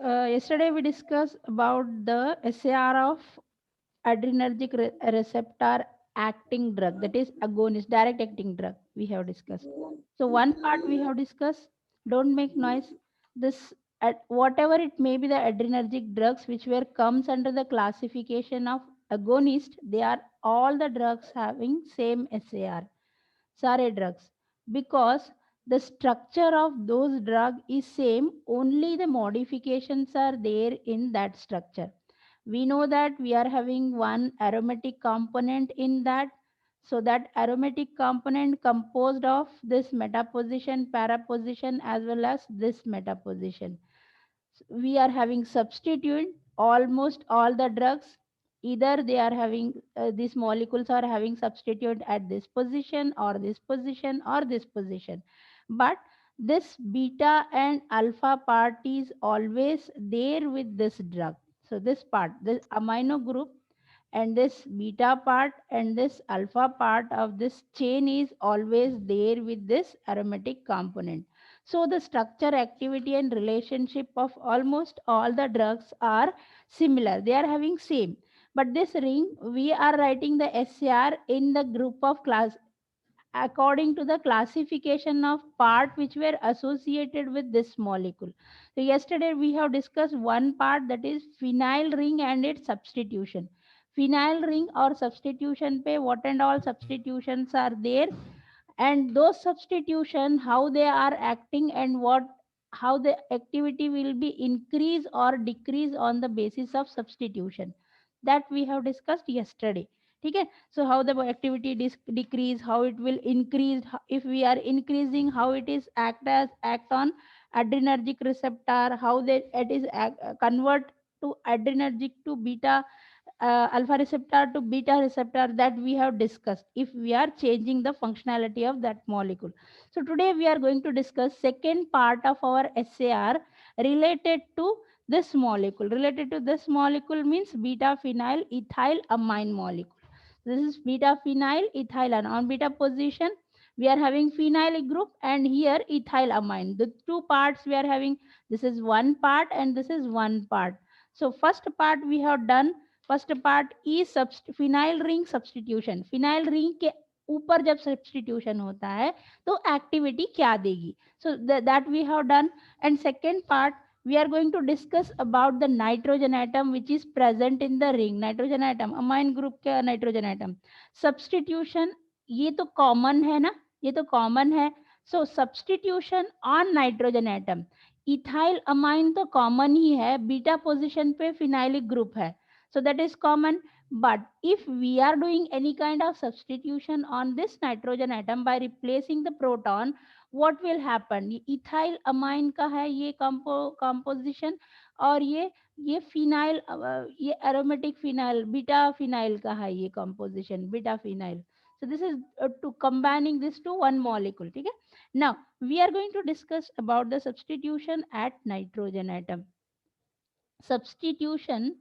Yesterday we discussed about the SAR of adrenergic receptor acting drug, that is agonist, direct acting drug we have discussed. So one part we have discussed, don't make noise. This whatever it may be, the adrenergic drugs which were comes under the classification of agonist, they are all the drugs having same SAR, SARA drugs, because the structure of those drug is same, only the modifications are there in that structure. We know that we are having one aromatic component in that, so that aromatic component composed of this meta position, para position, as well as this meta position. We are having substituent almost all the drugs, either they are having these molecules are having substituent at this position or this position or this position, but this beta and alpha part is always there with this drug. So this part, this amino group, and this beta part and this alpha part of this chain is always there with this aromatic component. So the structure, activity and relationship of almost all the drugs are similar, they are having same. But this ring, we are writing the SCR in the group of class according to the classification of part which were associated with this molecule. So yesterday we have discussed one part, that is phenyl ring and its substitution. Phenyl ring or substitution pe what and all substitutions are there, and those substitution how they are acting and what, how the activity will be increase or decrease on the basis of substitution, that we have discussed yesterday. Okay, so how the activity decrease, how it will increase, if we are increasing, how it is act on adrenergic receptor, how they it is convert to adrenergic to beta, alpha receptor to beta receptor, that we have discussed if we are changing the functionality of that molecule. So today we are going to discuss second part of our SAR related to this molecule. Related to this molecule means beta phenyl ethyl amine molecule. This is beta phenyl ethyl, and on beta position we are having phenyl group, and here ethyl amine. The two parts we are having, this is one part and this is one part. So first part we have done. First part E phenyl ring substitution, phenyl ring के ऊपर जब substitution होता है तो activity क्या देगी, so that we have done. And second part we are going to discuss about the nitrogen atom which is present in the ring. Nitrogen atom amine group के nitrogen atom substitution, ये तो common है ना, ये तो common है. so substitution on nitrogen atom, ethyl amine तो common ही है, बीटा पोजीशन पे phenylic group है, so that is common. But if we are doing any kind of substitution on this nitrogen atom by replacing the proton, what will happen, ये ethyl amine का है ये composition, और ये phenyl ये aromatic phenyl beta phenyl का है ये composition beta phenyl. So this is to combining this to one molecule. ठीक है, now we are going to discuss about the substitution at nitrogen atom. Substitution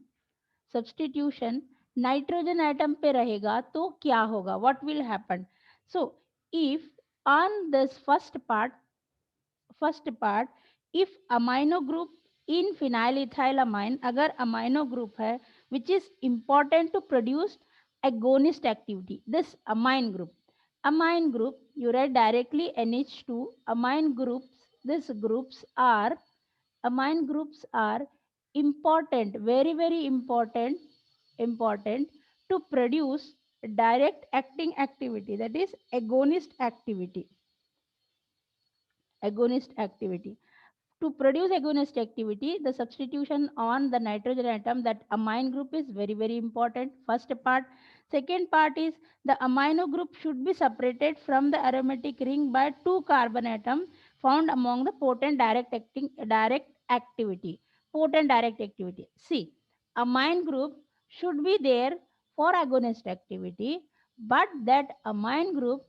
nitrogen atom पे रहेगा तो क्या होगा, what will happen. So if on this first part if amino group in phenyl ethyl amine, अगर amino group है which is important to produce agonist activity, this amine group you write directly NH2. amine groups these groups are amine groups are important, very very important to produce direct acting activity, that is agonist activity. To produce agonist activity, the substitution on the nitrogen atom, that amine group is very very important, first part. Second part is the amino group should be separated from the aromatic ring by two carbon atom found among the direct activity. Potent direct activity, see, amine group should be there for agonist activity, but that amine group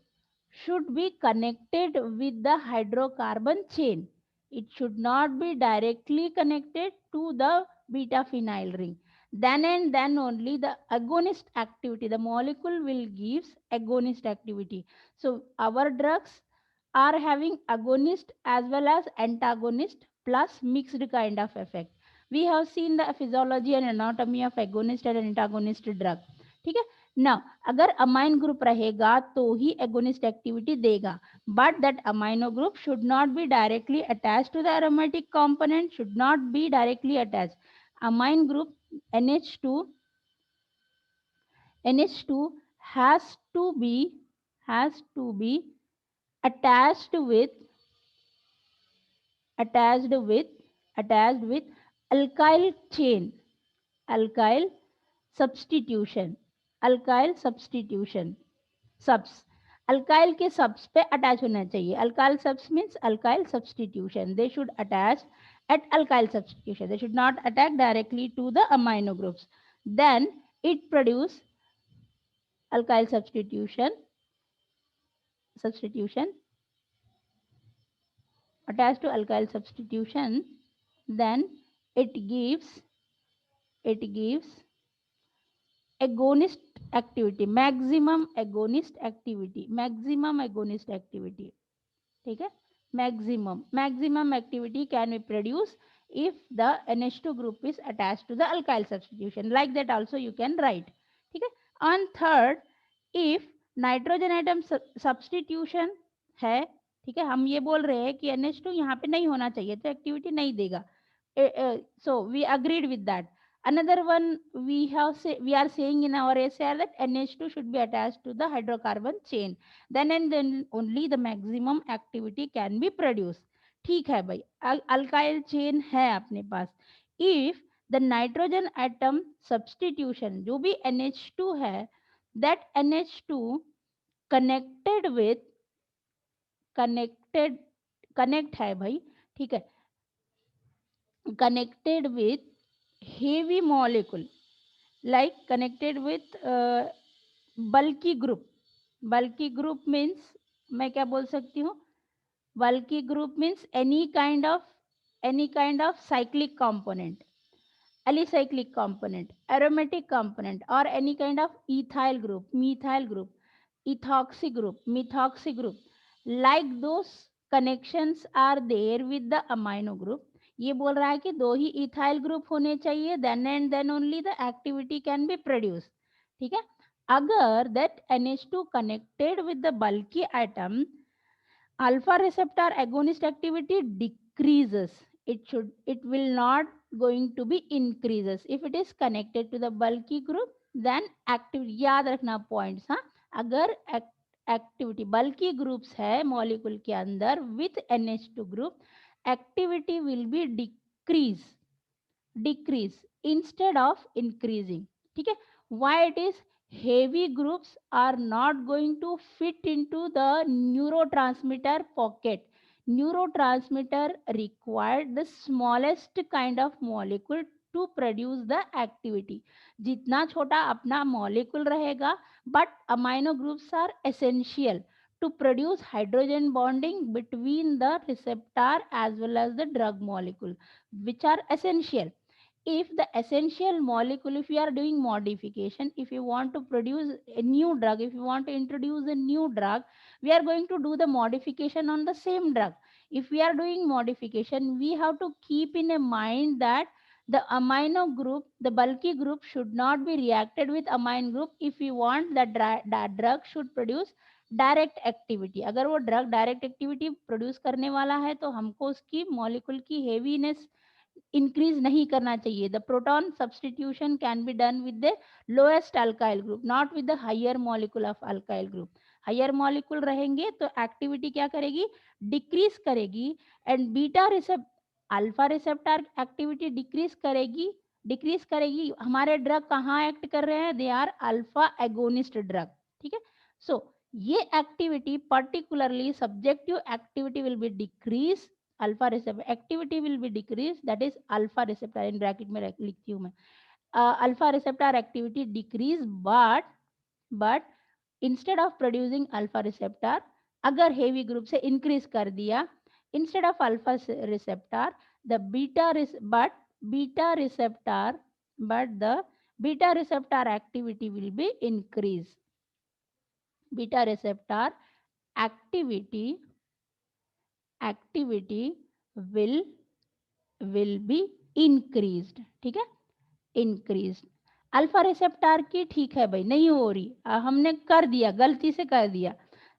should be connected with the hydrocarbon chain. It should not be directly connected to the beta phenyl ring. Then and then only the agonist activity, the molecule will gives agonist activity. So our drugs are having agonist as well as antagonist plus mixed kind of effect. We have seen the physiology and anatomy of agonist and antagonist drug. ठीक है ना. अगर amine group रहेगा तो ही agonist activity देगा, but that amino group should not be directly attached to the aromatic component, should not be directly attached. Amine group NH2 has to be attached with attached with attached with alkyl chain, alkyl substitution, alkyl substitution subs, alkyl के subs पे attach होना चाहिए. Alkyl subs means alkyl substitution. They should attach at alkyl substitution. They should not attack directly to the amino groups. Then it produce alkyl substitution attached to alkyl substitution. Then it gives agonist activity, maximum agonist activity. ठीक है. Maximum activity can be produced if the NH2 group is attached to the alkyl substitution. Like that also you can write. ठीक है. On third, if nitrogen item substitution है, ठीक है, हम ये बोल रहे हैं कि NH2 यहाँ पे नहीं होना चाहिए तो एक्टिविटी नहीं देगा. So we agreed with that. Another one we are saying in our SAR that NH2 should be attached to the hydrocarbon chain. Then and then only the maximum activity can be produced. ठीक है भाई, alkyl chain है अपने पास. If the nitrogen atom substitution जो भी NH2 है, that NH2 connected with connect है भाई, ठीक है, connected with heavy molecule, like connected with bulky group means मैं क्या बोल सकती हूँ, bulky group means any kind of cyclic component, alicyclic component, aromatic component, or any kind of ethyl group, methyl group, methoxy group, like those connections are there with the amino group. ये बोल रहा है कि दो ही ethyl group होने चाहिए, then and then only the activity can be produce. ठीक है. अगर that NH2 connected with the bulky item, alpha receptor agonist activity decreases. It will not going to be increases if it is connected to the bulky group. Then activity, याद रखना points. हाँ, अगर activity बल्कि groups है molecule के अंदर with NH2 group, activity will be decrease instead of increasing. ठीक है. Why it is? Heavy groups are not going to fit into the neurotransmitter pocket. Neurotransmitter required the smallest kind of molecule to produce the activity. जितना छोटा अपना molecule रहेगा, but amino groups are essential to produce hydrogen bonding between the receptor as well as the drug molecule, which are essential. If the essential molecule, if we are doing modification, if you want to produce a new drug, if you want to introduce a new drug, we are going to do the modification on the same drug. If we are doing modification, we have to keep in a mind that the amino group, the bulky group, should not be reacted with amine group if we want that drug should produce direct activity. अगर वो drug direct activity produce करने वाला है तो हमको उसकी molecule की heaviness increase नहीं करना चाहिए. The proton substitution can be done with the lowest alkyl group, not with the higher molecule of alkyl group. Higher molecule रहेंगे तो एक्टिविटी क्या करेगी, डिक्रीज करेगी. And beta receptor alpha receptor activity decrease करेगी. हमारे ड्रग कहाँ act कर रहे हैं, they are alpha agonist drug. ठीक है. सो ये activity particularly subjective activity will be decrease, alpha receptor activity will be decrease, that is alpha receptor, in bracket में लिखती हूँ मैं, alpha receptor activity decrease. But instead of producing alpha receptor, अगर heavy group से increase कर दिया, instead of alpha receptor the beta receptor activity will be increase. Beta receptor activity will be increased, ठीक है, इंक्रीज्ड। अल्फा रिसेप्टर की ठीक है भाई, नहीं हो रही, हमने कर दिया, गलती से कर दिया,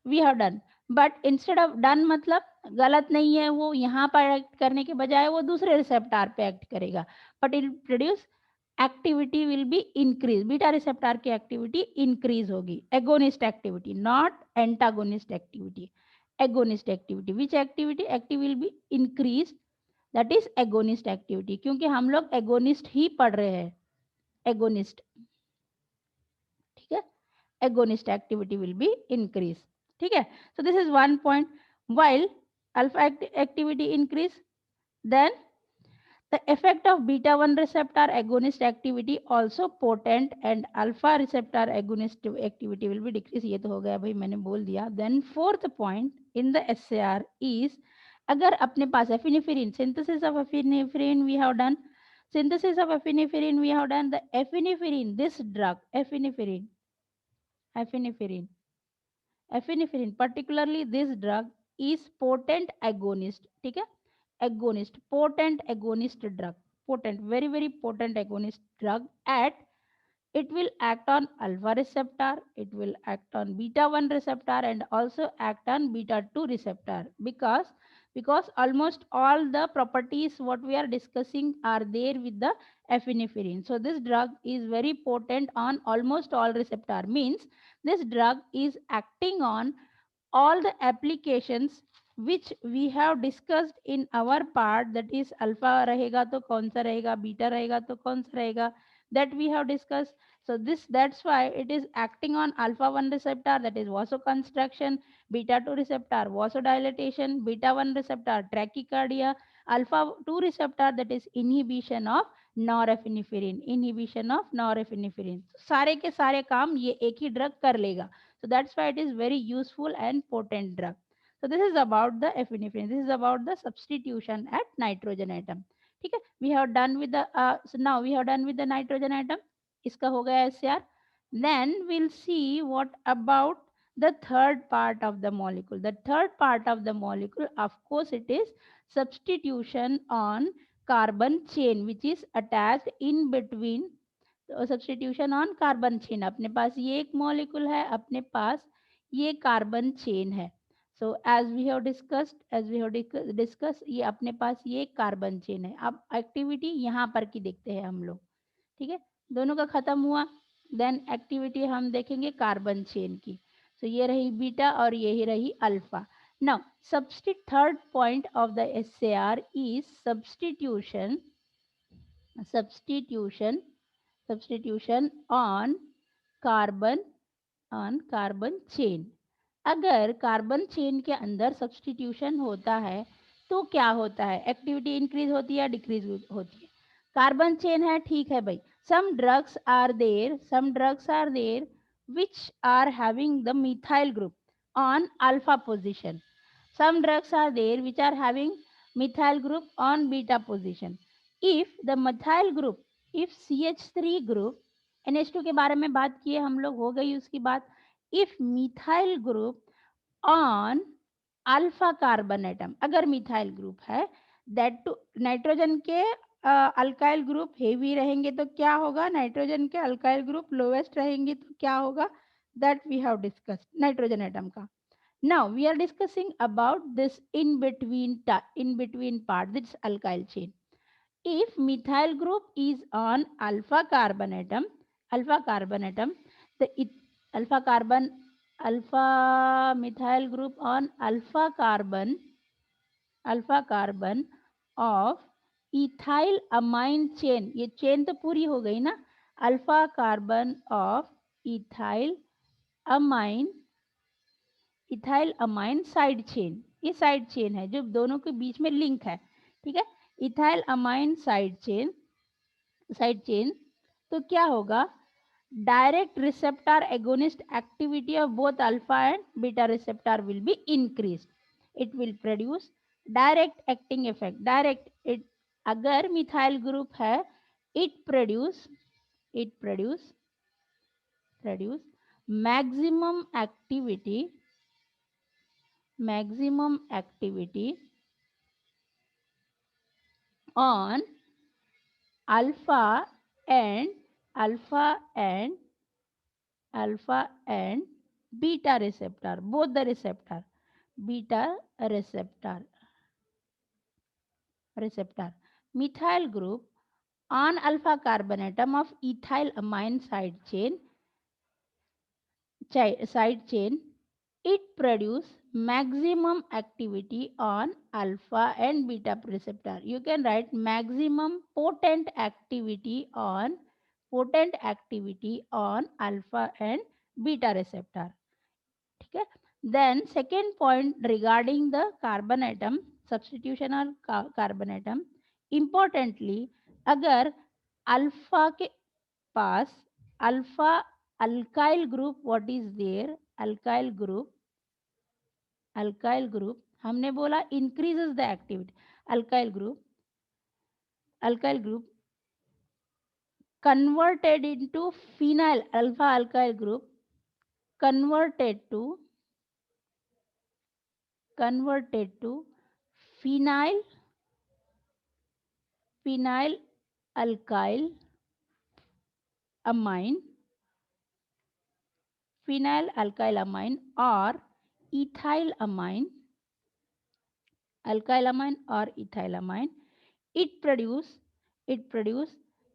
we have done, but instead of done मतलब गलत नहीं है, वो यहाँ पर एक्ट करने के बजाय वो दूसरे रिसेप्टर पे एक्ट करेगा, but it produce activity will be increase, beta receptor की एक्टिविटी इंक्रीज होगी, agonist activity, not antagonist activity, agonist activity, which activity, active will be increase, that is agonist activity, क्योंकि हम लोग एगोनिस्ट ही पढ़ रहे हैं, एगोनिस्ट, ठीक है, agonist activity will be increase, ठीक है। So this is one point, while alpha activity increase, then the effect of beta 1 receptor agonist activity also potent and alpha receptor agonist activity will be decrease, ये तो हो गया भाई, मैंने बोल दिया। then fourth point in the SAR is, अगर अपने पास epinephrine, synthesis of epinephrine we have done, synthesis of epinephrine we have done, the epinephrine, this drug epinephrine, epinephrine, epinephrine particularly this drug is potent agonist, ठीक है, agonist, potent agonist drug, potent, very very potent agonist drug at, it will act on alpha receptor, it will act on beta 1 receptor and also act on beta 2 receptor, because almost all the properties what we are discussing are there with the epinephrine. So this drug is very potent on almost all receptor, means this drug is acting on all the applications which we have discussed in our part, that is alpha रहेगा तो कौन सा रहेगा, beta रहेगा तो कौन सा रहेगा, that we have discussed. So this, that's why it is acting on alpha 1 receptor, that is vasoconstriction, beta 2 receptor vasodilatation, beta 1 receptor tachycardia, alpha 2 receptor that is inhibition of norepinephrine, inhibition of norepinephrine, सारे के सारे काम ये एक ही drug कर लेगा, so that's why it is very useful and potent drug. So this is about the epinephrine, this is about the substitution at nitrogen atom, ठीक है। we have done with the so now we have done with the nitrogen atom, इसका हो गया SCR, then we'll see what about the third part of the molecule. The third part of the molecule, of course it is substitution on carbon chain which is attached in between, तो substitution on carbon chain, अपने पास ये एक molecule है, अपने पास ये carbon chain है, so as we have discussed, as we have discuss, ये अपने पास ये कार्बन चेन है। अब एक्टिविटी यहाँ पर की देखते हैं हम लोग, ठीक है, दोनों का खत्म हुआ, देन एक्टिविटी हम देखेंगे कार्बन चेन की, सो ये रही बीटा और ये ही रही अल्फा। नाउ सब्स्टिट third point of the SAR is substitution, substitution, substitution on carbon, on carbon chain. अगर कार्बन चेन के अंदर सब्स्टिट्यूशन होता है तो क्या होता है, एक्टिविटी इंक्रीज होती है, डिक्रीज होती है। कार्बन चेन है, ठीक है भाई, some drugs are there, some drugs are there which are having the methyl group on alpha position, some drugs are there which are having methyl group on beta position. If the methyl group, if CH3 group, NH2 के बारे में बात किए हम लोग, हो गई उसकी बात, if methyl group on alpha carbon atom, अगर मिथाइल ग्रुप है, दैट टू नाइट्रोजन के अल्काइल ग्रुप हेवी रहेंगे तो क्या होगा, नाइट्रोजन के अल्काइल ग्रुप लोवेस्ट रहेंगे तो क्या होगा, that we have discussed nitrogen atom का। now we are discussing about this in between part, this alkyl chain. If methyl group is on alpha carbon atom, the alpha carbon, alpha methyl group on alpha carbon of ethyl amine chain, ये chain तो पूरी हो गई ना, alpha carbon of ethyl amine, ethyl amine side chain, ये side chain है जो दोनों के बीच में लिंक है, ठीक है, ethyl amine side chain, side chain, तो क्या होगा, direct receptor agonist activity of both alpha and beta receptor will be increase, it will produce direct acting effect, direct it, अगर मिथाइल ग्रुप है, it produce, it produce maximum activity, maximum activity on alpha and alpha and alpha and beta receptor, both the receptor, beta receptor. Methyl group on alpha carbon atom of ethyl amine side chain, it produce maximum activity on alpha and beta receptor. You can write maximum potent activity on alpha and beta receptor. ठीक है. Then second point regarding the carbon atom substitution or carbon atom, importantly अगर alpha के पास alpha alkyl group, what is there, alkyl group हमने बोला increases the activity, alkyl group converted into phenyl alpha alkyl group converted to phenyl alkyl amine or ethylamine or ethylamine, it produce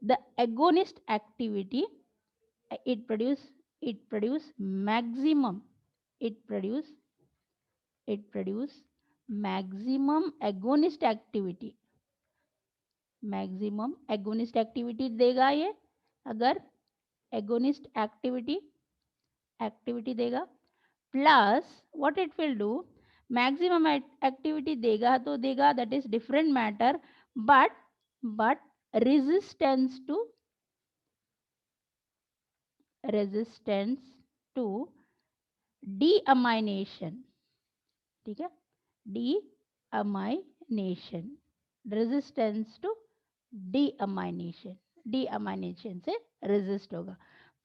the agonist activity, it produce maximum it produce maximum agonist activity देगा ये. अगर agonist activity देगा plus what it will do, maximum activity देगा तो देगा, that is different matter, but resistance to deamination, ठीक है, deamination, resistance to deamination से resist होगा.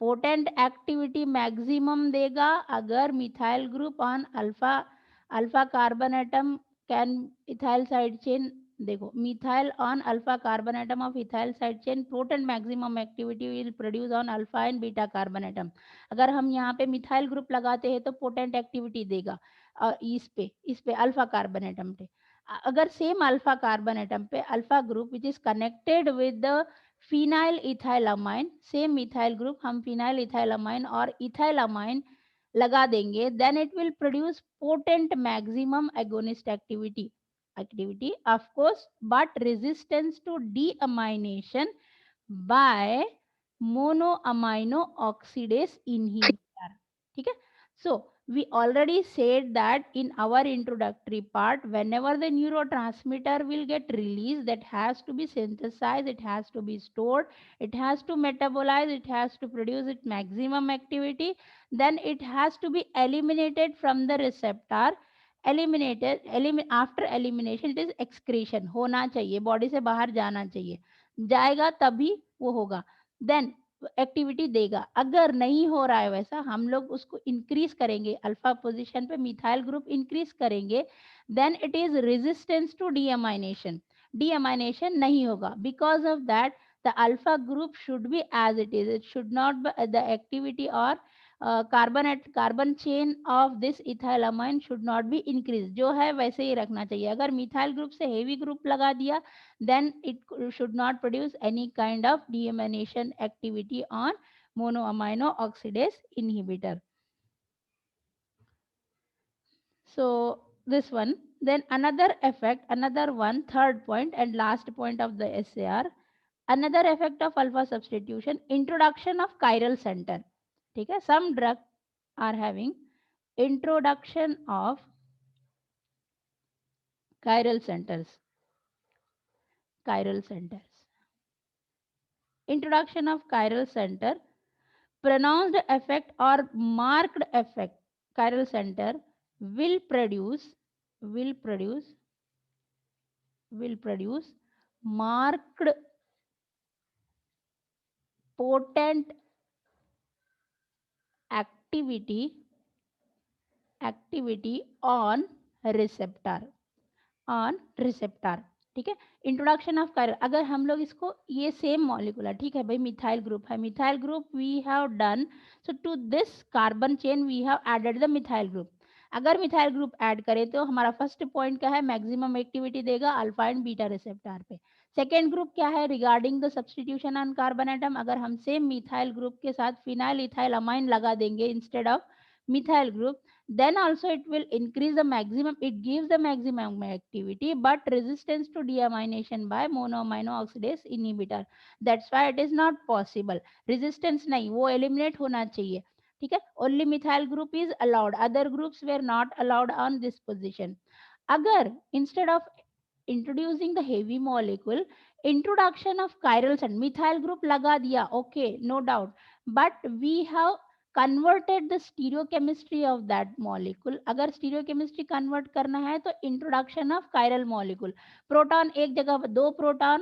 पोटेंट एक्टिविटी मैक्सिमम देगा अगर methyl group on alpha carbon atom can ethyl side chain. देखो methyl on alpha carbon atom of ethyl side chain potent maximum activity will produce on alpha and beta carbon atom. अगर हम यहाँ पे methyl group लगाते हैं तो potent activity देगा इस पे अल्फा कार्बन एटम पे. अगर सेम अल्फा कार्बन एटम पे alpha group which is connected with the phenyl ethylamine, same methyl group हम फिनाइल इथाइलामाइन और इथाइलामाइन लगा देंगे, then it will produce potent maximum agonist activity of course, but resistance to deamination by mono amino oxidase inhibitor. ठीक है. So we already said that in our introductory part, whenever the neurotransmitter will get released, that has to be synthesized, it has to be stored, it has to metabolize, it has to produce its maximum activity, then it has to be eliminated from the receptor. After elimination it is excretion, होना चाहिए, body से बाहर जाना चाहिए, जाएगा तभी वो होगा, देन एक्टिविटी देगा. अगर नहीं हो रहा है वैसा, हम लोग उसको इंक्रीज करेंगे, अल्फा पोजीशन पे मिथाइल ग्रुप इंक्रीज करेंगे, then it is resistance to deamination नहीं होगा. Because of that the alpha group should be as it is, it should not the activity और carbon chain of this ethylamine should not be increase, जो है वैसे ही रखना चाहिए. अगर मिथाइल ग्रुप से हेवी ग्रुप लगा दिया, then it should not produce any kind of deamination activity on monoamino oxidase inhibitor. So this one, then another effect, another one, third point and last point of the SAR, another effect of alpha substitution, introduction of chiral center. ठीक है, some drug are having introduction of chiral centers. Introduction of chiral center, pronounced effect or marked effect, chiral center will produce marked potent activity on receptor. ठीक है। Introduction of chiral, अगर हम लोग इसको, ये same molecule, ठीक है भाई, मिथाइल ग्रुप है, methyl group we have done, so to this carbon chain we have added the methyl group. अगर मिथाइल ग्रुप ऐड करें तो हमारा फर्स्ट पॉइंट क्या है, मैक्सिमम एक्टिविटी देगा अल्फा एंड बीटा रिसेप्टर पे। सेकेंड ग्रुप क्या है, regarding the substitution on carbon atom, अगर हम सेम मिथाइल ग्रुप के साथ फिनाइल इथाइल अमाइन लगा देंगे instead of methyl group, then also it will increase the maximum, it gives the maximum activity but resistance to deamination by monoamino oxidase inhibitor, that's why it is not possible। resistance नहीं, वो eliminate होना चाहिए, ठीक है। only methyl group is allowed, other groups were not allowed on this position। अगर instead of introducing the heavy molecule, introduction of chiral sand, methyl group लगा दिया, okay, no doubt, but we have converted the stereochemistry of that molecule। अगर stereochemistry convert करना है तो introduction of chiral molecule, proton एक जगह पर, दो प्रोटॉन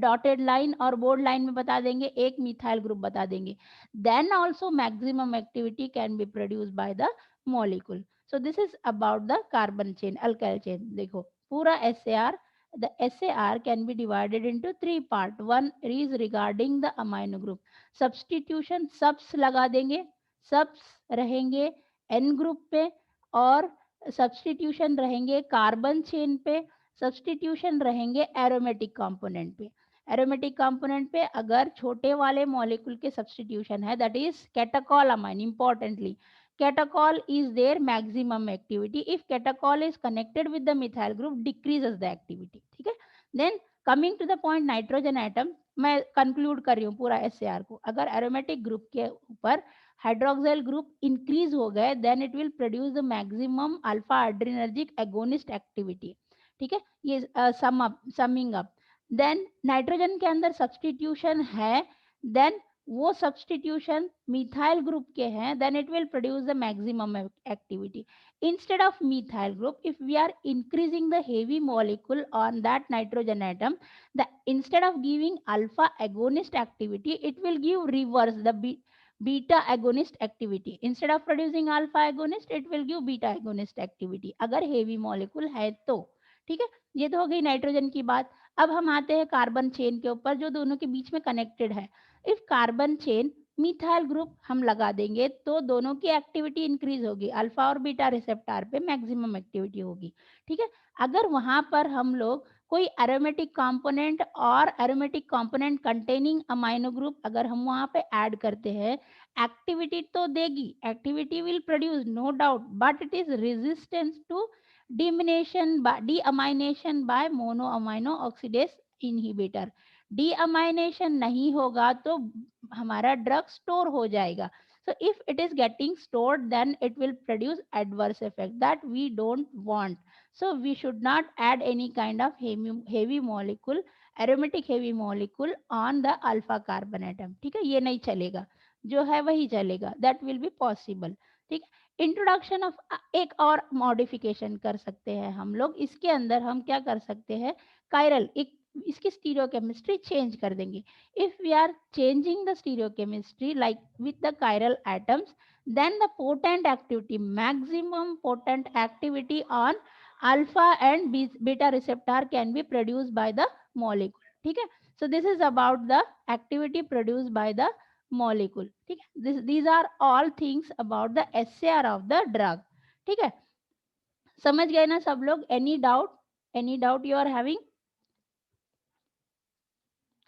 डॉटेड लाइन और बोर्ड लाइन में बता देंगे, एक मिथाइल ग्रुप बता देंगे, then also maximum activity can be produced by the molecule। so this is about the carbon chain, alkyl chain। देखो पूरा SAR, the SAR can be divided into three part, one is regarding the amino group, substitution subs लगा देंगे, subs रहेंगे N group पे, और substitution रहेंगे carbon chain पे, substitution रहेंगे एरोमेटिक कंपोनेंट पे। एरोमेटिक कंपोनेंट पे अगर छोटे वाले मॉलिक्यूल के सब्सटीट्यूशन है, that is catechol amine, importantly catechol is their maximum activity, if catechol is connected with the methyl group decreases the activity, ठीक है। then coming to the point nitrogen atom, मैं conclude कर रही हूँ पूरा SAR को, अगर एरोमेटिक ग्रुप के ऊपर हाइड्रोक्सिल ग्रुप इंक्रीज हो गए then it will produce the maximum alpha adrenergic agonist activity, ठीक है। ये समिंग अप, देन नाइट्रोजन के अंदर सब्सटीट्यूशन है, देन वो सब्सटीट्यूशन मिथाइल ग्रुप के हैं, then it will produce the maximum activity. instead of methyl group, if we are increasing the heavy molecule on that nitrogen atom, the instead of giving alpha agonist activity, it will give reverse the beta agonist activity, instead of producing alpha agonist it will give beta agonist activity अगर heavy molecule है तो, ठीक है। ये तो हो गई nitrogen की बात। अब हम आते हैं कार्बन चेन के ऊपर जो दोनों के बीच में कनेक्टेड है। If carbon chain methyl group हम लगा देंगे तो दोनों की एक्टिविटी इंक्रीज होगी, अल्फा और बीटा रिसेप्टर पे मैक्सिमम एक्टिविटी होगी, ठीक है। अगर वहां पर हम लोग कोई एरोमेटिक कंपोनेंट और aromatic component containing amino group अगर हम वहां पे ऐड करते हैं, एक्टिविटी तो देगी, activity will produce no doubt, but it is resistance to deamination by mono amino oxidase inhibitor. Deamination नहीं होगा तो हमारा ड्रग स्टोर हो जाएगा। so if it is getting stored then it will produce adverse effect that we don't want, so we should not add any kind of heavy molecule, aromatic heavy molecule on the alpha carbon atom, ठीक है। ये नहीं चलेगा, जो है वही चलेगा, that will be possible, ठीक है। इंट्रोडक्शन ऑफ एक और मॉडिफिकेशन कर सकते हैं हम लोग, इसके अंदर हम क्या कर सकते हैं, कायरल एक इसकी स्टीरियोकेमिस्ट्री चेंज कर देंगे। if we are changing the stereochemistry like with the chiral atoms, then the potent activity, maximum potent activity on alpha and beta receptor can be produced by the molecule, ठीक है। so this is about the activity produced by the molecule, ठीक है। these are all things about the SAR of the drug, ठीक है। समझ गए ना सब लोग? any doubt you are having,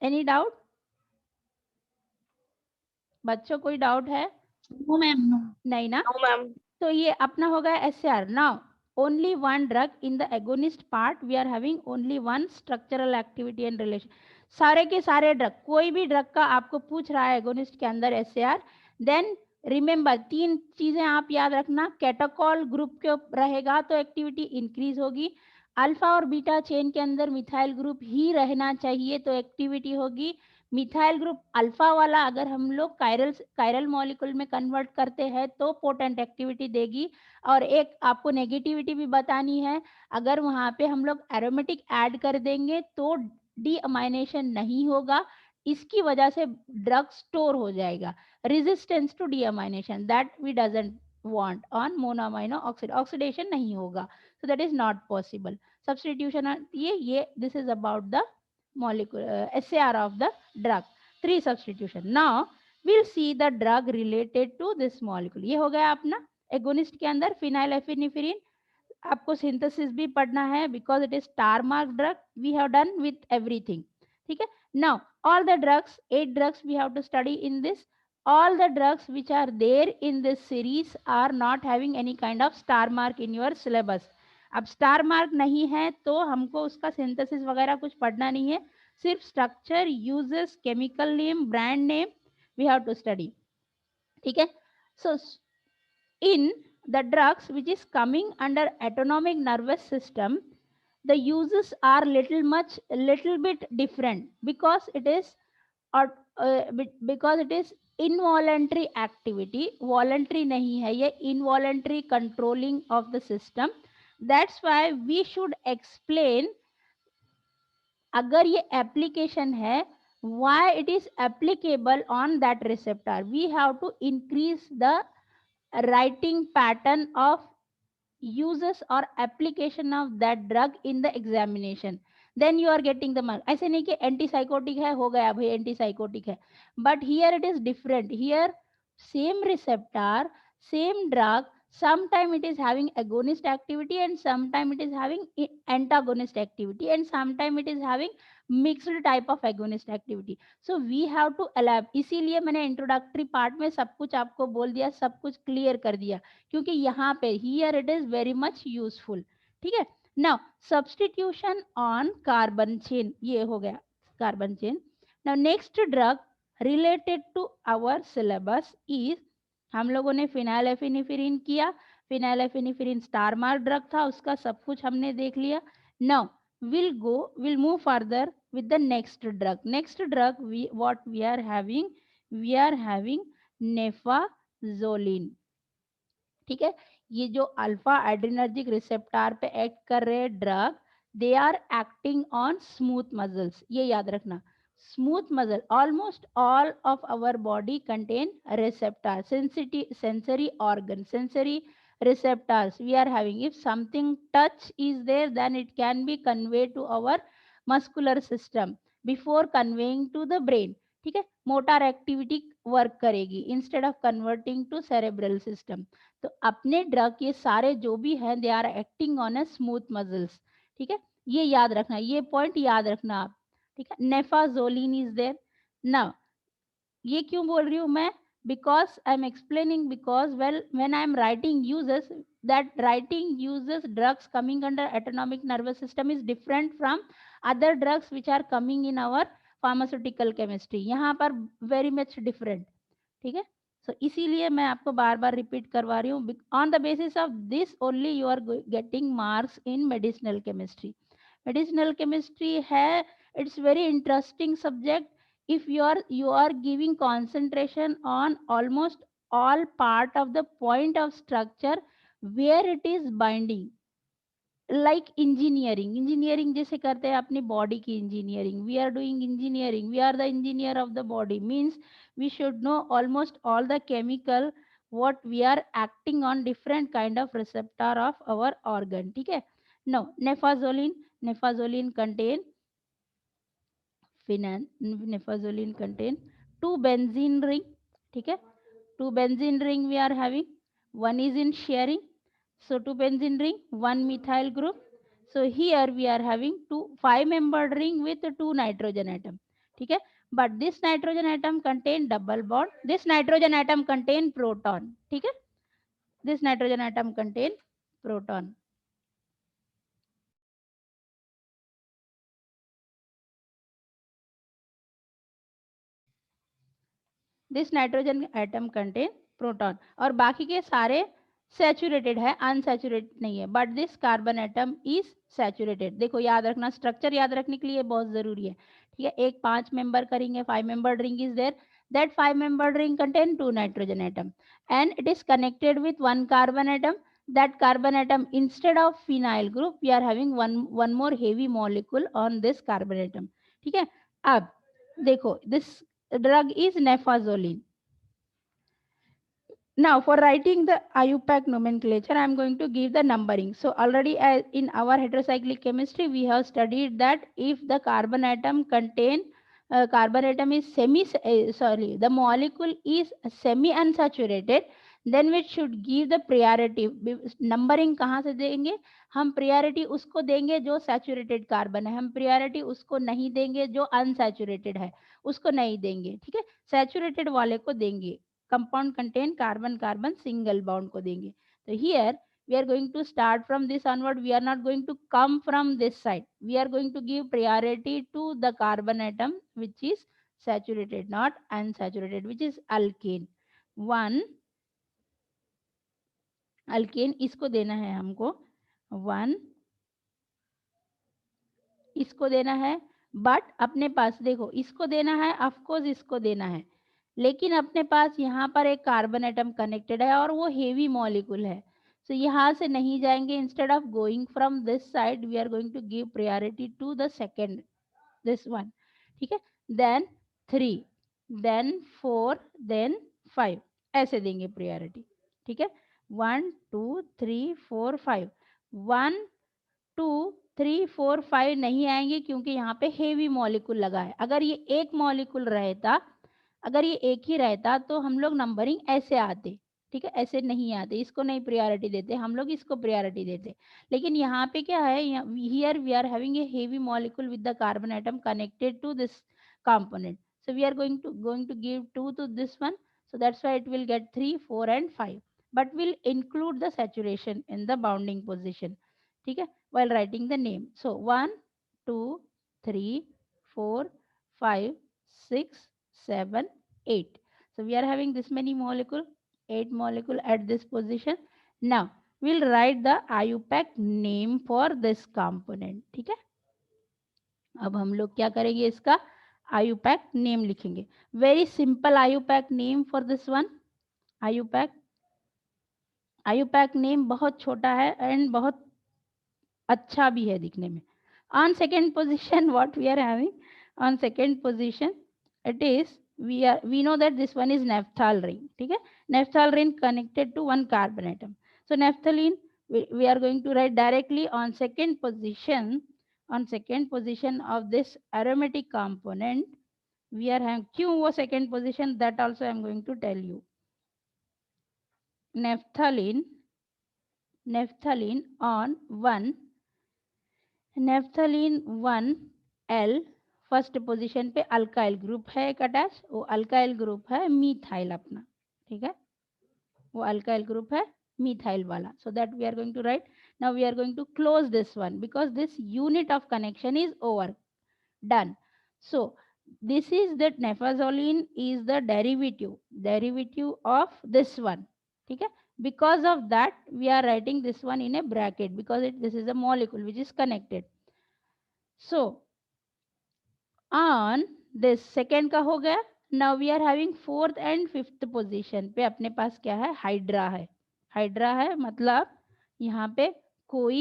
any doubt? बच्चों कोई डाउट है? No ma'am, no. नहीं ना? No ma'am. तो ये अपना हो गया SAR। Now only one drug in the agonist part we are having only one structural activity and relation. सारे के सारे ड्रग, कोई भी ड्रग का आपको पूछ रहा है एगोनिस्ट के अंदर SAR, देन रिमेंबर तीन चीजें आप याद रखना, कैटाकॉल ग्रुप के रहेगा तो एक्टिविटी इंक्रीज होगी, अल्फा और बीटा चेन के अंदर मिथाइल ग्रुप ही रहना चाहिए तो एक्टिविटी होगी, मिथाइल ग्रुप अल्फा वाला अगर हम लोग कायरल मॉलिक्यूल में कन्वर्ट करते हैं तो पोटेंट एक्टिविटी देगी। और एक आपको नेगेटिविटी भी बतानी है, अगर वहां पे हम लोग एरोमेटिक ऐड कर देंगे तो डीअमाइनेशन नहीं होगा, इसकी वजह से ड्रग स्टोर हो जाएगा, resistance to deamination that we doesn't want on monoamino oxidation नहीं होगा, so that is not possible। substitution ये this is about the molecule SAR of the drug. 3 substitution. Now we'll see the drug related to this molecule. ये हो गया अपना agonist के अंदर फिनाइलएफिनेफ्रिन. आपको सिंथेसिस भी पढ़ना है because it is star mark drug. We have done with everything. ठीक है. Now all the drugs, 8 drugs we have to study in this. All the drugs which are there in this series are not having any kind of star mark in your syllabus. अब star mark नहीं है तो हमको उसका synthesis वगैरह कुछ पढ़ना नहीं है. सिर्फ structure, uses, chemical name, brand name we have to study. ठीक है. सो in the drugs which is coming under autonomic nervous system, the uses are little bit different because it is because it is involuntary activity. Voluntary nahi hai ye, involuntary controlling of the system. That's why we should explain अगर ये application है, why it is applicable on that receptor. We have to increase the writing pattern of uses or application of that drug in the examination. Then you are getting the mark. ऐसे नहीं कि antipsychotic है हो गया भाई antipsychotic है. But here it is different. Here same receptor, same drug, sometime it is having agonist activity and sometime it is having antagonist activity and sometime it is having mixed type of agonist activity. So we have to elaborate. इसीलिए मैंने introductory part में सब कुछ आपको बोल दिया, सब कुछ क्लियर कर दिया, क्योंकि यहाँ पे here it is very much useful. ठीक है. Now substitution on carbon chain, ये हो गया carbon chain. Now next drug related to our syllabus is, हम लोगों ने फिनाइलएफिनेफ्रिन किया. फिनाइलएफिनेफ्रिन स्टार मार्क ड्रग था, उसका सब कुछ हमने देख लिया. Now we'll move further with the next drug. Next drug we are having naphazoline. ठीक है. ये जो अल्फा एड्रिनर्जिक रिसेप्टर पे एक्ट कर रहे drug, they are acting on smooth muscles. ये याद रखना, smooth muscle. Almost all of our body contain receptor, sensory organ, sensory receptors we are having. If something touch is there, then it can be conveyed to our muscular system before conveying to the brain. ठीक है. Motor activity work करेगी instead of converting to cerebral system. तो अपने drug ये सारे जो भी हैं, they are acting on a smooth muscles. ठीक है. ये याद रखना, ये पॉइंट याद रखना आप. ठीक है. नेफाजोलिन इज देयर. नाउ ये क्यों बोल रही हूँ मैं, because I'm explaining, because well when I'm writing uses, that writing uses drugs coming under autonomic nervous system is different from other drugs which are coming in our pharmaceutical chemistry. यहाँ पर very much different. ठीक है. so इसीलिए मैं आपको बार बार repeat करवा रही हूँ. on the basis of this only you are getting marks in medicinal chemistry. medicinal chemistry है, it's very interesting subject. If you are giving concentration on almost all part of the point of structure where it is binding, like engineering जैसे करते हैं अपनी body की engineering. We are doing engineering, we are the engineer of the body, means we should know almost all the chemical what we are acting on different kind of receptor of our organ. ठीक है. now नेफाजोलिन contain नेफाजोलिन contain 2 benzene ring. ठीक है. 2 benzene ring we are having, one is in sharing. So 2 benzene ring, 1 methyl group. So here we are having 5 membered ring with 2 nitrogen atom. ठीक है. but this nitrogen atom contain double bond, this nitrogen atom contain proton. ठीक है. this nitrogen atom contain proton. This nitrogen atom contain proton. और बाकी के सारे saturated है, unsaturated नहीं है. But this carbon atom is saturated. देखो याद रखना, स्ट्रक्चर याद रखने के लिए बहुत जरूरी है. ठीक है. एक 5 मेंबर करेंगे, 5 member ring is there. that 5 membered ring contain 2 nitrogen atom and it is connected with 1 carbon atom. that carbon atom, instead of phenyl group, we are having one more heavy molecule on this carbon atom. ठीक है. अब देखो, this drug is नेफाजोलिन. Now, for writing the IUPAC nomenclature, I am going to give the numbering. So, already in our heterocyclic chemistry, we have studied that if the carbon atom carbon atom is the molecule is semi unsaturated, then we should give the priority. Numbering कहाँ से देंगे? हम priority उसको देंगे जो saturated carbon है, हम priority उसको नहीं देंगे जो unsaturated है, उसको नहीं देंगे, ठीक है? Saturated वाले को देंगे. Compound contain carbon carbon single bond को देंगे. So here we are going to start from this onward. We are not going to come from this side. We are going to give priority to the carbon atom which is saturated, not unsaturated, which is alkane. One alkane इसको देना है हमको, one इसको देना है, but अपने पास देखो इसको देना है, ऑफकोर्स इसको देना है, लेकिन अपने पास यहाँ पर एक कार्बन एटम कनेक्टेड है और वो हेवी मॉलिक्यूल है. सो यहाँ से नहीं जाएंगे. Instead of going from this side we are going to give priority to the second, this one. ठीक है. देन 3, देन 4, देन 5, ऐसे देंगे प्रायोरिटी. ठीक है. 1 2 3 4 5. 1 2 3 4 5 नहीं आएंगे क्योंकि यहाँ पे हेवी मॉलिक्यूल लगा है. अगर ये एक मॉलिक्यूल रहता, अगर ये एक ही रहता तो हम लोग नंबरिंग ऐसे आते. ठीक है. ऐसे नहीं आते, इसको नहीं प्रायोरिटी देते हम लोग, इसको प्रायोरिटी देते. लेकिन यहाँ पे क्या है, here we are having a heavy molecule with the carbon atom connected to this component. So we are going to give 2 to this one. So that's why it will get 3, 4 and 5. But we'll include the saturation in the bounding position. ठीक है. While writing the name. So 1 2 3 4 5 6 7 8. So we are having this many molecule, 8 molecule at this position. Now we'll write the IUPAC name for this component. ठीक है. अब हम लोग क्या करेंगे, इसका IUPAC नेम लिखेंगे. Very simple IUPAC name for this one. IUPAC name बहुत छोटा है एंड बहुत अच्छा भी है दिखने में. On second position what we are having, on second position it is we know that this one is naphthal ring. ठीक है. Naphthal ring connected to one carbon atom. So naphthalene we are going to write directly on second position. On second position of this aromatic component we are having, क्यों वो second position, that also I am going to tell you. Naphthalene on 1, naphthalene 1L first position पे alkyl group है एक attach, वो alkyl group है methyl अपना. ठीक है. वो अल्काइल ग्रुप है methyl वाला. So that we are going to write. Now we are going to close this one because this unit of connection is over, done. So this is that naphthalene is the derivative of this one. ठीक है. Because of that we are writing this one in a bracket because this is a molecule which is connected. So on this second का हो गया. Now we are having fourth and fifth position पे अपने पास क्या है, hydra है. Hydra है मतलब यहाँ पे कोई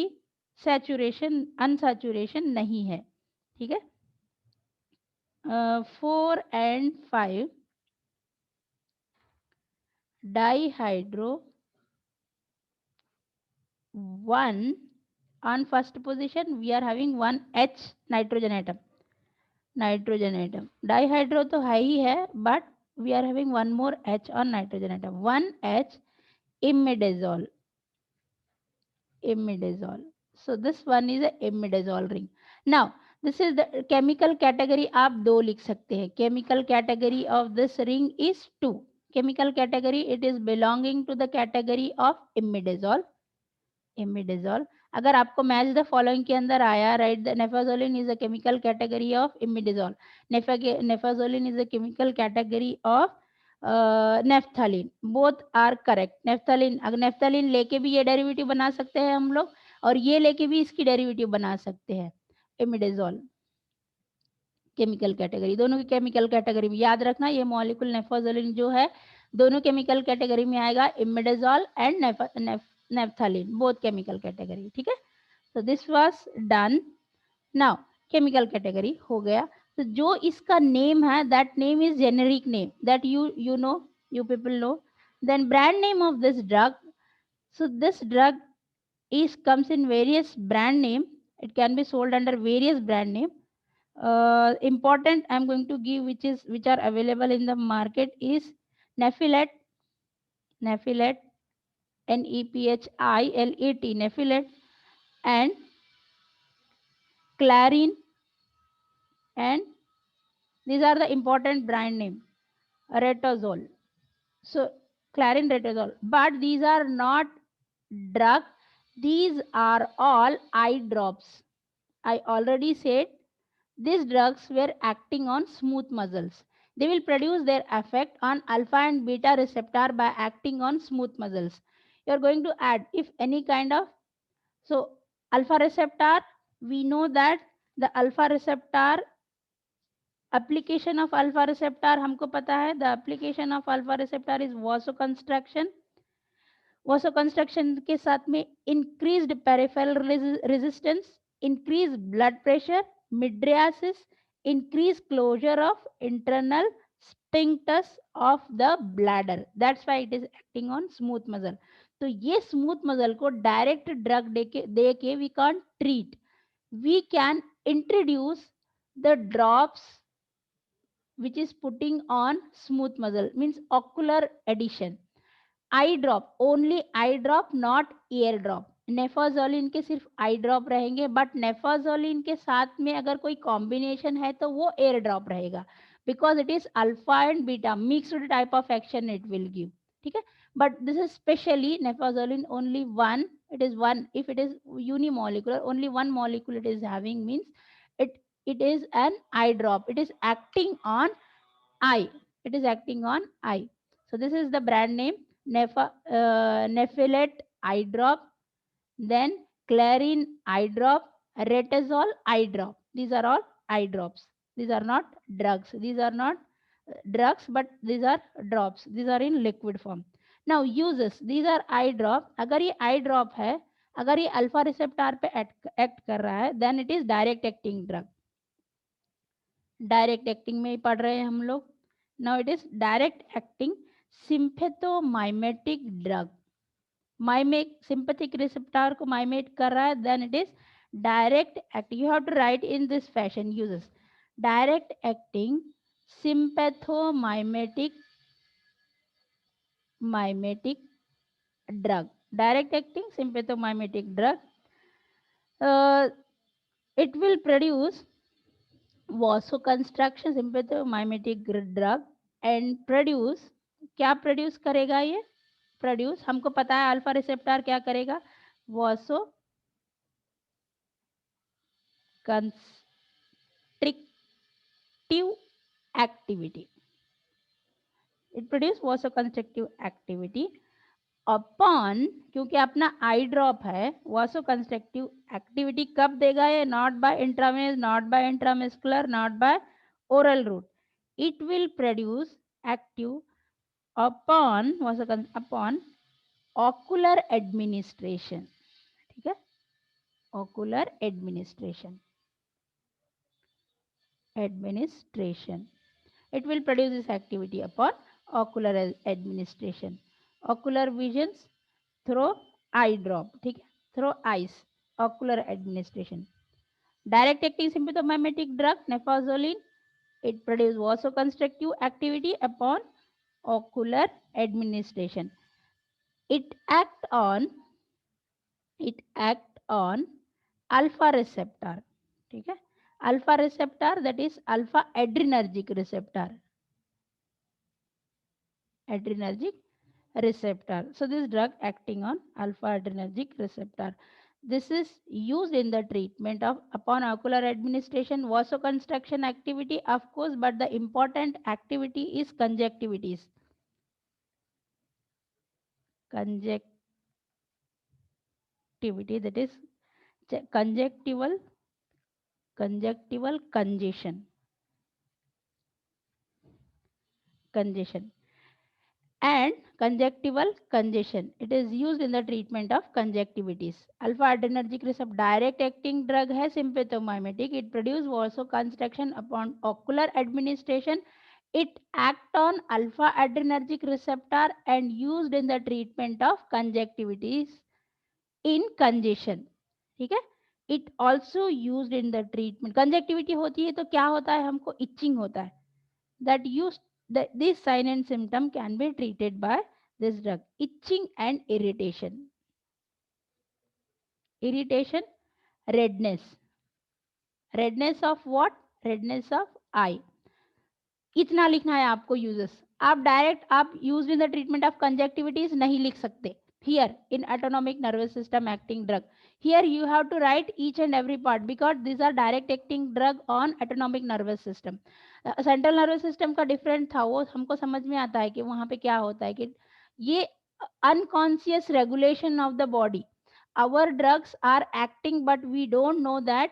सैचुरेशन अनसैचुरेशन नहीं है. ठीक है. 4 and 5 dihydro 1. On first position we are having 1 H nitrogen atom. Dihydro तो है ही है, but we are having one more H on nitrogen atom. 1 H imidazole. So this one is a imidazole ring. Now this is the chemical category. आप दो लिख सकते हैं. Chemical category of this ring is 2. Chemical category, it is belonging to the category of imidazole. अगर आपको match the following के अंदर आया, right the naphazoline is a chemical category of imidazole. Naphazoline is a chemical category of naphthalene. Both are correct. Naphthalene, अगर naphthalene लेके भी ये derivative बना सकते हैं हम लोग, और ये लेके भी इसकी डेरिवेटिव बना सकते हैं. इमिडाजोल केमिकल कैटेगरी, दोनों की केमिकल कैटेगरी में याद रखना, ये मॉलिक्यूल नेफाजोलिन जो है दोनों केमिकल कैटेगरी में आएगा. Imidazole and naphthalene, both chemical category. ठीक है. So this was done. Now chemical category हो गया. तो जो इसका नेम है, that name is generic name, that you know, you people know Then brand name of this drug. So this drug is comes in various brand name. It can be sold under various brand name. Important I'm going to give which are available in the market is Nefilet, Nefilet, Nephilet, Nefilet, and Clarin, and these are the important brand name. Retozole. So Clarin, Retozole, but these are not drug. These are all eye drops. I already said these drugs were acting on smooth muscles. They will produce their effect on alpha and beta receptor by acting on smooth muscles. You are going to add if any kind of, so alpha receptor, we know that the alpha receptor application of alpha receptor हमको पता है, the application of alpha receptor is vasoconstriction. Vasoconstriction के साथ में increased peripheral resistance, increased blood pressure, mydriasis, increased closure of internal sphincters of the bladder. That's why it is acting on smooth muscle. तो ये smooth muscle को direct drug दे के we can't treat. We can introduce the drops which is putting on smooth muscle, means ocular addition. Eye drop, only eye drop, not ear drop. Naphazoline के सिर्फ आई drop रहेंगे, but नेफाजोलिन के साथ में अगर कोई कॉम्बिनेशन है तो वो एयर ड्रॉप रहेगा, because it is alpha and beta mixed type of action it will give. ठीक है, but this is specially naphazoline only one, it is one. If it is unimolecular, only one molecule it is having, means it is an eye drop. It is acting on eye. It is acting on eye. So this is the brand name. Nefilet eye drop, then Clarin eye drop, Retazole eye drop. These are all eye drops. These are not drugs. These are not drugs, but these are drops. These are in liquid form. Now uses. These are eye drop. अगर ये eye drop है, अगर ये alpha receptor पे act कर रहा है, then it is direct acting drug. Direct acting में ही पढ़ रहे हैं हम लोग. Now it is direct acting sympathomimetic drug. Mimic sympathetic receptor को माइमेट कर रहा है, then it is direct acting. You have to write in this fashion. Uses direct acting sympathomimetic drug. Direct acting sympathomimetic drug. It will produce vasoconstriction sympathomimetic drug and produce. क्या produce करेगा ये? Produce, हमको पता है alpha receptor क्या करेगा, वासो कंस्ट्रिक्टिव activity. It produce वासो कंस्ट्रिक्टिव एक्टिविटी अपॉन, क्योंकि अपना आई ड्रॉप है, वासो कंस्ट्रक्टिव एक्टिविटी कब देगा ये? Not by intravenous, not by intramuscular, not by oral route. It will produce active upon upon ocular administration. ठीक है, ocular administration. It will produce this activity upon ocular administration. Ocular visions through eye drop. ठीक है, through eyes, ocular administration. Direct acting sympathomimetic drug nefazoline, it produces vasoconstrictive activity upon ocular administration. It act on alpha receptor. ठीक है, alpha receptor, that is alpha adrenergic receptor. So this drug acting on alpha adrenergic receptor. This is used in the treatment of upon ocular administration vasoconstriction activity, of course, but the important activity is conjunctivitis. That is conjunctival congestion and conjunctival congestion. It is used in the treatment of conjunctivitis. Alpha adrenergic receptor direct acting drug है sympathomimetic. It produces vasoconstriction upon ocular administration. It act on alpha adrenergic receptor and used in the treatment of conjunctivitis in congestion. ठीक है. It also used in the treatment. कंजेक्टिविटी होती है तो क्या होता है, हमको इचिंग होता है. That used this sign and symptom can be treated by this drug. Itching and irritation. Irritation, redness. Redness of what? Redness of eye. इतना लिखना है आपको यूजेस. आप डायरेक्ट आप use in the treatment of conjunctivitis नहीं लिख सकते. Here in autonomic nervous system acting drug, here you have to write each and every part because these are direct acting drug on autonomic nervous system. Central nervous system का different था, वो हमको समझ में आता है कि वहाँ पे क्या होता है कि ये unconscious regulation of the body. Our drugs are acting but we don't know that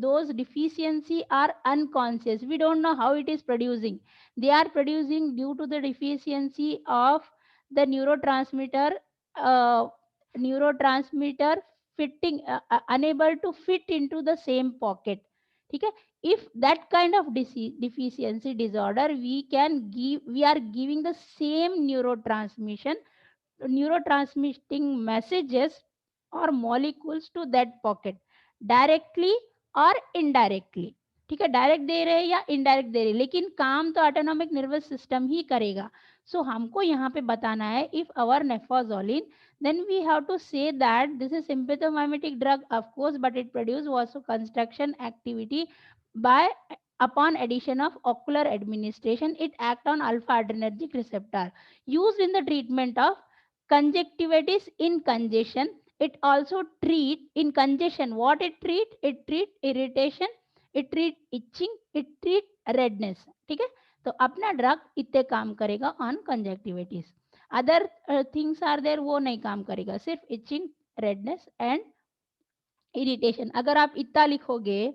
those deficiency are unconscious. We don't know how it is producing. They are producing due to the deficiency of the uh, neurotransmitter fitting unable to fit into the same pocket. ठीक है. If that kind of deficiency disorder, we are giving the same neurotransmitting messages or molecules to that pocket directly और indirectly. ठीक है, direct दे रहे हैं या indirect दे रहे हैं, लेकिन काम तो ऑटोनॉमिक नर्वस सिस्टम ही करेगा. सो हमको यहाँ पे बताना है if our naphazoline, then we have to say that this is sympathomimetic drug of course, but it produce vasoconstriction activity by upon addition of ocular administration. It act on alpha adrenergic receptor used in the treatment of conjunctivitis in congestion. It also treat in congestion. What it treat? It treat irritation, it treat itching, it treat redness. ठीक है. तो अपना drug इतने काम करेगा on conjunctivitis. Other things are there, वो नहीं काम करेगा, सिर्फ इचिंग, रेडनेस एंड इरिटेशन. अगर आप इतना लिखोगे,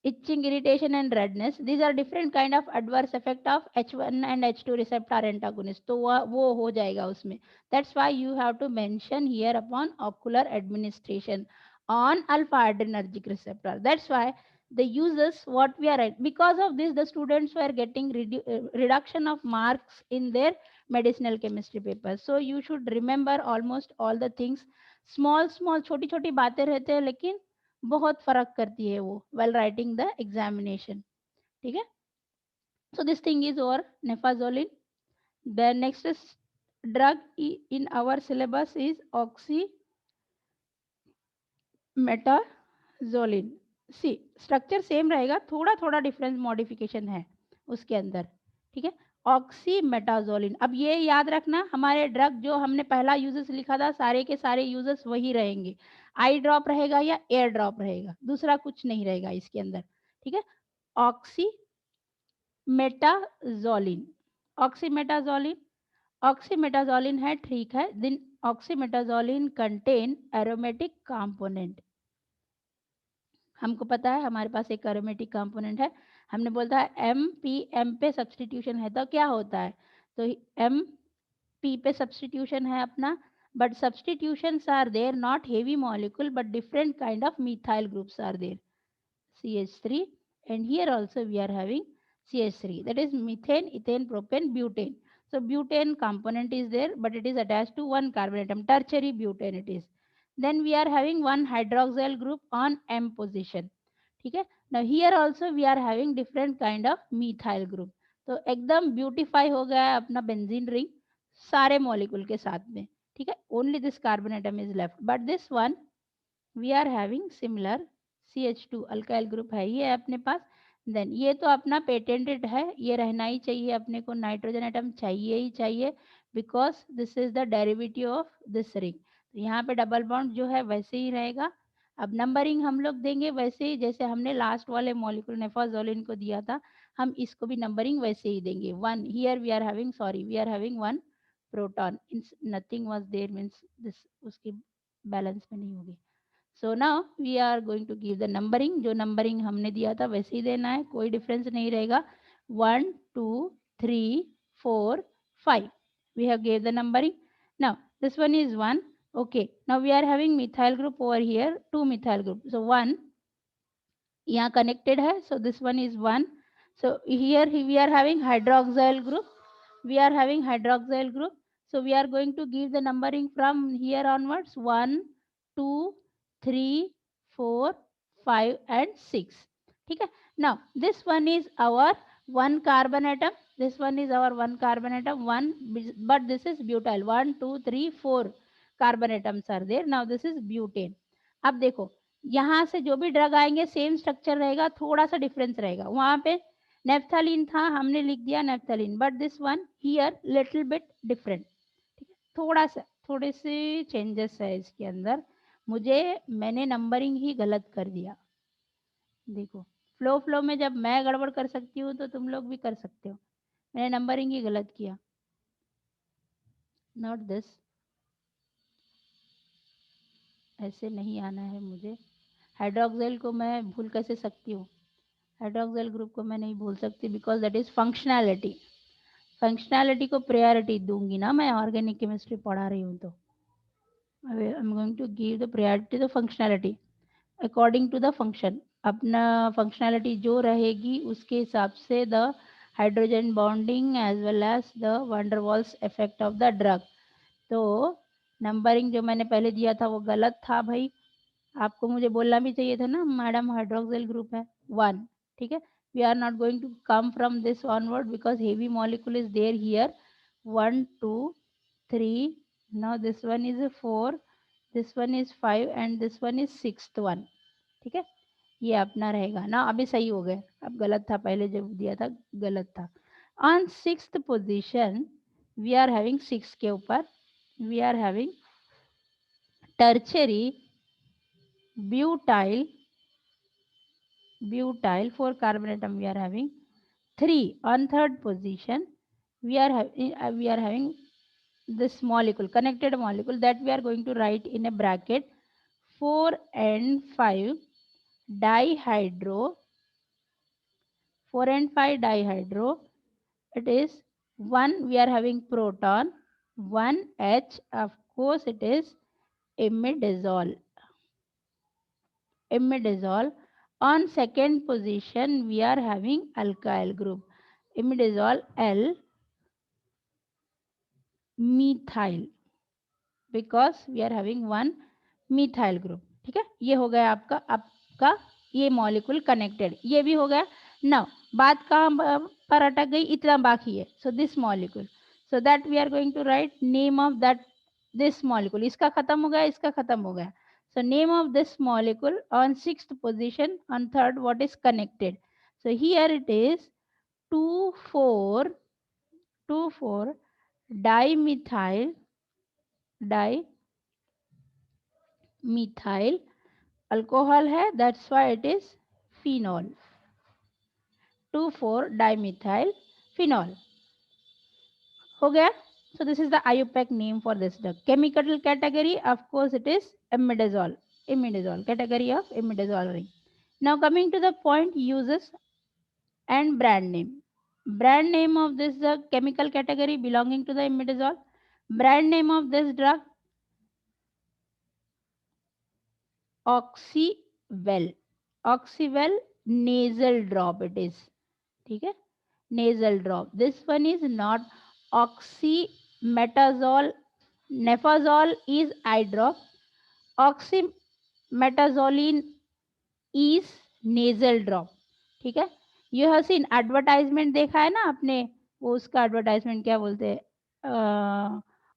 itching, irritation and redness, these are different kind of adverse effect of H1 and H2 receptor antagonist. तो वो हो जाएगा उसमें. That's why you have to mention here upon ocular administration on alpha adrenergic receptor. That's why the users what we are at, because of this the students were getting reduction of marks in their medicinal chemistry papers. So you should remember almost all the things. small छोटी छोटी बातें रहते हैं, लेकिन बहुत फर्क करती है वो while writing the examination. ठीक है. So this thing is over naphazoline. The next is drug in our syllabus is oxymetazolin. See structure same रहेगा, थोड़ा थोड़ा डिफरेंस मॉडिफिकेशन है उसके अंदर. ठीक है. ऑक्सीमेटाजोलिन. अब ये याद रखना, हमारे ड्रग जो हमने पहला यूजेस लिखा था, सारे के सारे यूजेस वही रहेंगे. आई ड्रॉप रहेगा या एयर ड्रॉप रहेगा, दूसरा कुछ नहीं रहेगा इसके अंदर. ठीक है. ऑक्सीमेटाजोलिन. ऑक्सीमेटाजोलिन, ऑक्सीमेटाजोलिन है, ठीक है. Then oxymetazoline contain aromatic component. हमको पता है हमारे पास एक एरोमेटिक कंपोनेंट है. हमने बोलता है एम पी एम पे सब्सटीट्यूशन है, तो क्या होता है, तो एम पी पे सब्सटीट्यूशन है अपना, but substitutions are there, not heavy molecule but different kind of methyl groups are there. CH3, and here also we are having CH3, that is methane, ethane, propane, butane. So butane component is there, but it is attached to one carbon atom, tertiary butane it is. Then we are having one hydroxyl group on M position. ठीक है. Now here also we are having different kind of methyl group. तो एकदम beautify हो गया है अपना benzene ring सारे molecule के साथ में. ठीक है. Only this carbon atom is left, but this one we are having similar CH2 alkyl group है ये अपने पास. देन ये तो अपना पेटेंटेड है, ये रहना ही चाहिए अपने को, नाइट्रोजन एटम चाहिए ही चाहिए, because this is the derivative of this ring. तो यहाँ पे डबल बॉन्ड जो है वैसे ही रहेगा. अब नंबरिंग हम लोग देंगे वैसे ही जैसे हमने लास्ट वाले मॉलिक्यूल नेफाजोलिन को दिया था, हम इसको भी नंबरिंग वैसे ही देंगे. One here we are having, sorry we are having one proton, nothing was there means this उसकी बैलेंस में नहीं होगी. So now we are going to give the numbering. जो नंबरिंग हमने दिया था वैसे ही देना है, कोई डिफरेंस नहीं रहेगा. 1 2 3 4 5 we have gave the numbering. Now this one is 1. Okay, now we are having methyl group over here, 2 methyl group. So 1 यहाँ connected है, so this one is 1. So here we are having hydroxyl group. We are having hydroxyl group. So we are going to give the numbering from here onwards: 1, 2, 3, 4, 5 and 6. Okay. Now this one is our one carbon atom. This one is our one carbon atom. But this is butyl. 1, 2, 3, 4 carbon atoms are there. Now this is butane. अब देखो, यहाँ से जो भी drug आएंगे same structure रहेगा, थोड़ा सा डिफरेंस रहेगा. वहां पे नेफ्थलीन था, हमने लिख दिया naphthalene, but this one here little bit different. ठीक है, थोड़ा सा, थोड़े से चेंजेस है इसके अंदर. मैंने नंबरिंग ही गलत कर दिया. देखो, फ्लो में जब मैं गड़बड़ कर सकती हूँ तो तुम लोग भी कर सकते हो. मैंने नंबरिंग ही गलत किया. नॉट दिस, ऐसे नहीं आना है मुझे. हाइड्रोक्सिल को मैं भूल कैसे सकती हूँ? हाइड्रोक्सिल ग्रुप को मैं नहीं भूल सकती, because that is functionality. Functionality को प्रायोरिटी दूंगी ना, मैं ऑर्गेनिक केमिस्ट्री पढ़ा रही हूँ तो. I am going to give the priority the functionality according to the function. अपना फंक्शनैलिटी जो रहेगी उसके हिसाब से the hydrogen bonding as well as the van der Waals effect of the drug. तो नंबरिंग जो मैंने पहले दिया था वो गलत था भाई. आपको मुझे बोलना भी चाहिए था ना, मैडम हाइड्रोक्सिल ग्रुप है 1. ठीक है, we are not going to come from this onward because heavy molecule is there here. 1, 2, 3. Now this one is 4, this one is 5 and this one is 6th one. ठीक है, ये अपना रहेगा ना. अभी सही हो गए, अब गलत था, पहले जब दिया था गलत था. On 6th position we are having 6 के ऊपर we are having tertiary butyl. 4 carbon atom we are having. 3 on third position we are having this molecule, connected molecule, that we are going to write in a bracket 4 and 5 dihydro. 4 and 5 dihydro, it is 1 we are having proton, 1 H, of course it is imidazole. On second position we are having alkyl group, imidazole L methyl, because we are having one methyl group. ठीक है, ये हो गया आपका ये molecule connected, ये भी हो गया. नाउ बात कहाँ पर अटक गई, इतना बाकी है. So this molecule, so that we are going to write name of that this molecule. इसका खत्म हो गया, इसका खत्म हो गया. So name of this molecule on 6th position, on third what is connected. So here it is 2,4 dimethyl alcohol है, that's why it is phenol. 2,4 dimethyl phenol हो गया. So this is the IUPAC name for this drug. Chemical category, of course it is imidazole. Category of imidazole ring. Now coming to the point, uses and brand name. Brand name of this drug, chemical category belonging to the imidazole. Brand name of this drug, Oxyvel. Oxyvel nasal drop it is. ठीक है, nasal drop. This one is not oxymetazole. Nefazole is eye drop. Oxymetazoline is nasal drop. ठीक है, you have seen advertisement देखा है ना आपने, वो उसका एडवर्टाइजमेंट क्या बोलते हैं,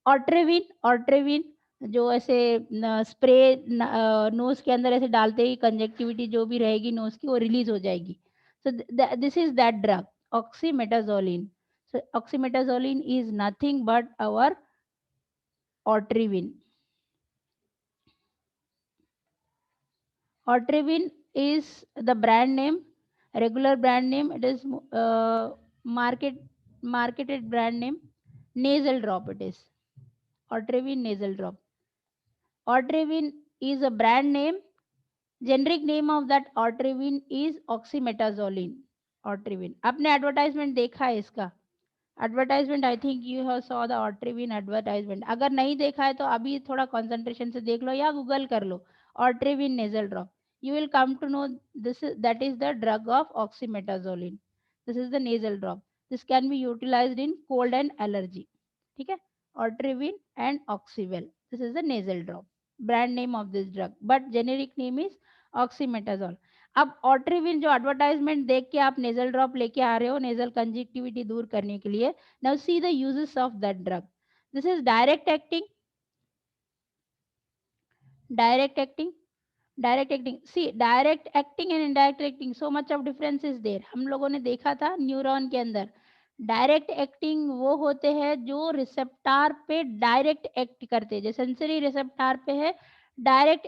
ऑर्ट्रेविन. जो ऐसे स्प्रे नोज के अंदर ऐसे डालते ही कंजक्टिविटी जो भी रहेगी नोज की वो रिलीज हो जाएगी. So this is that drug, oxymetazoline. So oxymetazoline is nothing but our Otrivin. Otrivin is the brand name, regular brand name. It is marketed brand name. Nasal drop it is. Otrivin nasal drop. Otrivin is a brand name. Generic name of that Otrivin is oxymetazoline. Otrivin. आपने advertisement देखा है इसका? Advertisement I think you have saw the Otrivin advertisement. अगर नहीं देखा है तो अभी थोड़ा कंसंट्रेशन से देख लो या गूगल कर लो Otrivin nasal drop. You will come to know this is, that is the drug of oxymetazoline. This is the nasal drop. This can be utilized in cold and allergy. ठीक है, Otrivin and Oxyvel. This is the nasal drop. Brand name of this drug, but generic name is oxymetazoll. अब ऑट्रिविन जो advertisement देख के आप nasal drop लेके आ रहे हो नेजल कंजक्टिविटी दूर करने के लिए. Now see the uses of that drug. This is direct acting. Direct acting. Direct acting. See direct acting and indirect acting, so much of difference is there. हम लोगों ने देखा था न्यूरॉन के अंदर डायरेक्ट एक्टिंग वो होते हैं जो रिसेप्टार पे डायरेक्ट एक्ट करते हैं. जो सेंसरी रिसेप्टार पे है डायरेक्ट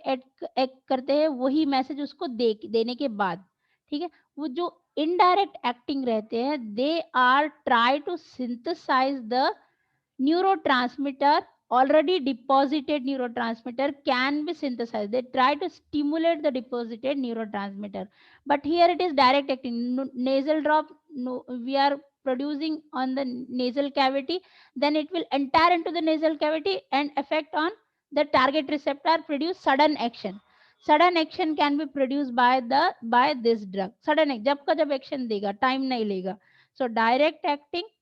एक्ट करते हैं वही मैसेज उसको देने के बाद. ठीक है. वो जो इनडायरेक्ट एक्टिंग रहते हैं they are try to synthesize the neurotransmitter. Already deposited neurotransmitter can be synthesized. They try to stimulate the deposited neurotransmitter, but here it is direct acting. Nasal drop, no, we are producing on the nasal cavity, then it will enter into the nasal cavity and affect on the target receptor, produce sudden action. Sudden action can be produced by this drug. Sudden जब का जब action देगा, time नहीं लेगा. So direct acting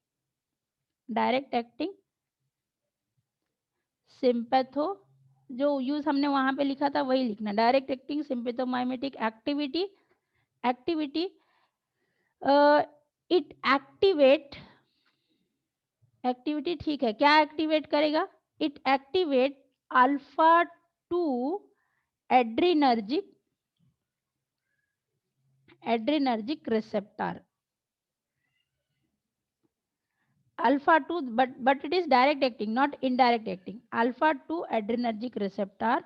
सिंपैथो, जो use हमने वहां पे लिखा था वही लिखना. Direct acting sympathomimetic activity. Activity it activate. Activity ठीक है, क्या एक्टिवेट करेगा? It activate alpha 2 adrenergic receptor. Alpha 2, but it is direct acting, not indirect acting. Alpha 2 adrenergic receptor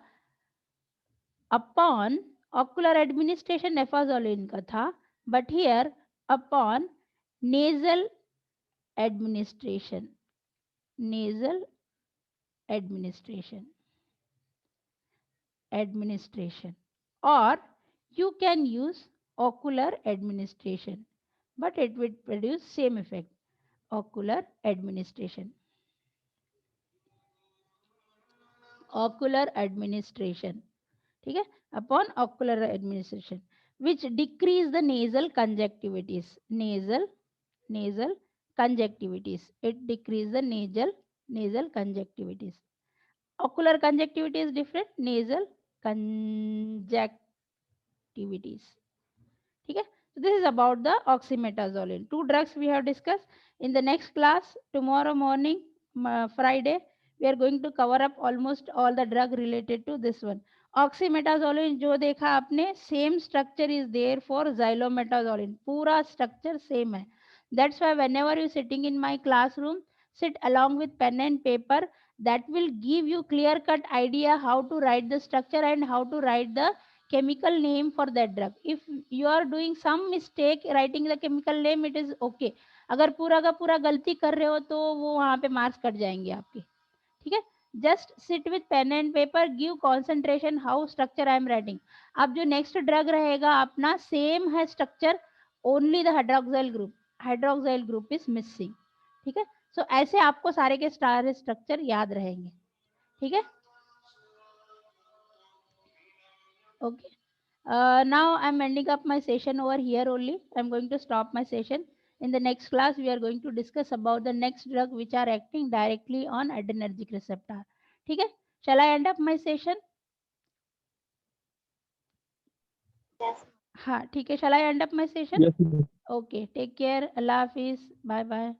upon ocular administration नेफाजोलिन का था, but here upon nasal administration. nasal administration or you can use ocular administration, but it will produce same effect. ocular administration ठीक है, upon ocular administration which decrease the nasal conjunctivities. nasal conjunctivities, it decrease the nasal conjunctivities. Ocular conjunctivity is different, nasal conjunctivities. ठीक है. So this is about the oxymetazoline. Two drugs we have discussed. In the next class tomorrow morning, Friday, we are going to cover up almost all the drug related to this one. Oxymetazoline जो देखा आपने, same structure is there for xylometazoline. पूरा structure same है. That's why whenever you sitting in my classroom, sit along with pen and paper. That will give you clear cut idea how to write the structure and how to write the chemical name for that drug. If you are doing some mistake writing the chemical name, it is okay. अगर पूरा का पूरा गलती कर रहे हो तो वो वहां पे मार्क्स कट जाएंगे आपके. ठीक है. Just sit with pen and paper, give concentration how structure I am writing. अब जो नेक्स्ट ड्रग रहेगा अपना सेम है structure, only the hydroxyl group is missing. ठीक है. सो ऐसे आपको सारे के सारे स्ट्रक्चर याद रहेंगे. ठीक है. Okay. Now I'm ending up my session over here only. I'm going to stop my session. In the next class, we are going to discuss about the next drug which are acting directly on adrenergic receptor. ठीक है. Shall I end up my session? Yes. हाँ ठीक है. Shall I end up my session? Yes, ma'am. Okay. Take care. Allah Hafiz. Bye bye.